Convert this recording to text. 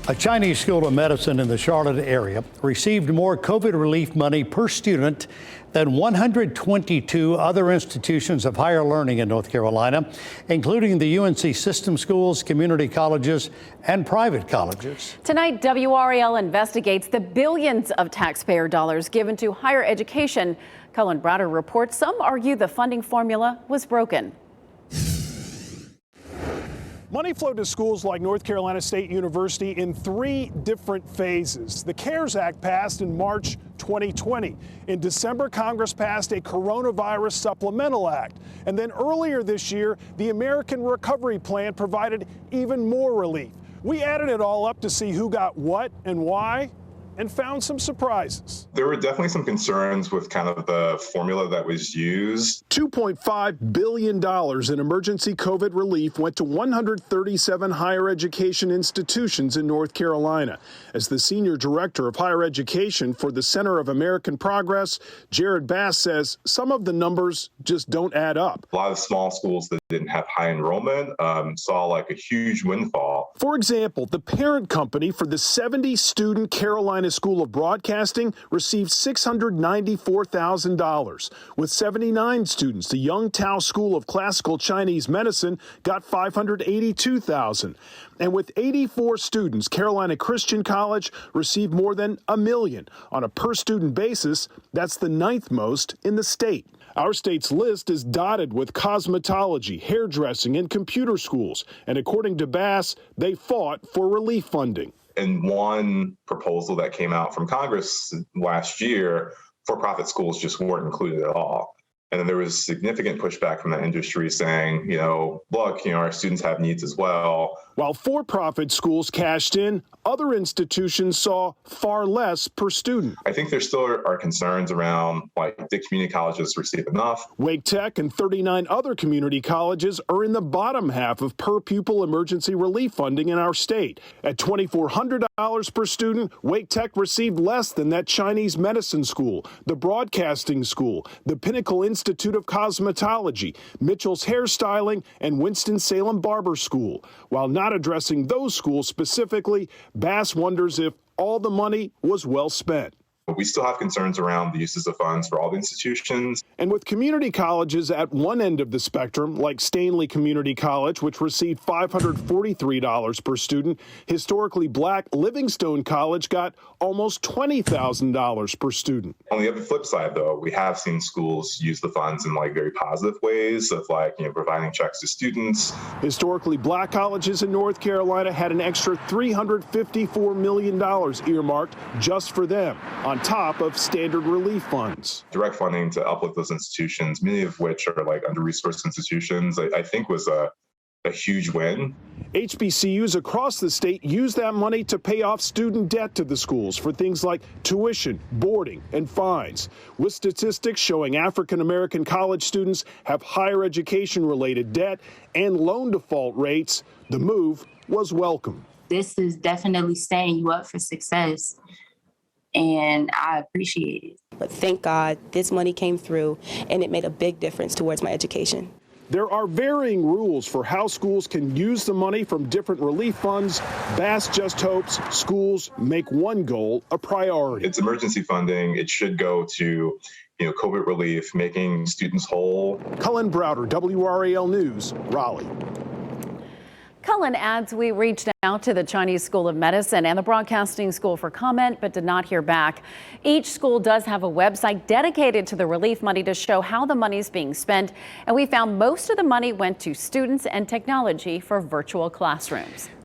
A Chinese school of medicine in the Charlotte area received more COVID relief money per student than 122 other institutions of higher learning in North Carolina, including the UNC system schools, community colleges, and private colleges. Tonight, WRAL investigates the billions of taxpayer dollars given to higher education. Cullen Browder reports some argue the funding formula was broken. Money flowed to schools like North Carolina State University in 3 different phases. The CARES Act passed in March 2020. In December, Congress passed a coronavirus supplemental act. And then earlier this year, the American Recovery Plan provided even more relief. We added it all up to see who got what and why, and found some surprises. There were definitely some concerns with kind of the formula that was used. $2.5 billion in emergency COVID relief went to 137 higher education institutions in North Carolina. As the senior director of higher education for the Center of American Progress, Jared Bass says some of the numbers just don't add up. A lot of small schools that didn't have high enrollment saw like a huge windfall. For example, the parent company for the 70-student Carolina School of Broadcasting received $694,000. With 79 students, the Young Tao School of Classical Chinese Medicine got $582,000. And with 84 students, Carolina Christian College received more than $1 million. On a per-student basis, that's the 9th most in the state. Our state's list is dotted with cosmetology, hairdressing, and computer schools. And according to Bass, they fought for relief funding. In one proposal that came out from Congress last year, for-profit schools just weren't included at all. And then there was significant pushback from the industry saying, look, our students have needs as well. While for-profit schools cashed in, other institutions saw far less per student. I think there still are concerns around, did community colleges receive enough? Wake Tech and 39 other community colleges are in the bottom half of per-pupil emergency relief funding in our state. At $2,400 per student, Wake Tech received less than that Chinese medicine school, the Broadcasting School, the Pinnacle Institute of Cosmetology, Mitchell's Hairstyling, and Winston-Salem Barber School. While not addressing those schools specifically, Bass wonders if all the money was well spent. We still have concerns around the uses of funds for all the institutions. And with community colleges at one end of the spectrum, like Stanley Community College, which received $543 per student, historically black Livingstone College got almost $20,000 per student. On the other flip side, though, we have seen schools use the funds in very positive ways of providing checks to students. Historically black colleges in North Carolina had an extra $354 million earmarked just for them, on top of standard relief funds. Direct funding to uplift those institutions, many of which are under-resourced institutions, I think was a huge win. HBCUs across the state use that money to pay off student debt to the schools for things like tuition, boarding, and fines. With statistics showing African-American college students have higher education-related debt and loan default rates, the move was welcome. This is definitely setting you up for success, and I appreciate it. But thank God this money came through, and it made a big difference towards my education. There are varying rules for how schools can use the money from different relief funds. Bass just hopes schools make one goal a priority. It's emergency funding. It should go to COVID relief, making students whole. Cullen Browder, WRAL News, Raleigh. Cullen adds we reached out to the Chinese School of Medicine and the Broadcasting School for comment, but did not hear back. Each school does have a website dedicated to the relief money to show how the money is being spent. And we found most of the money went to students and technology for virtual classrooms.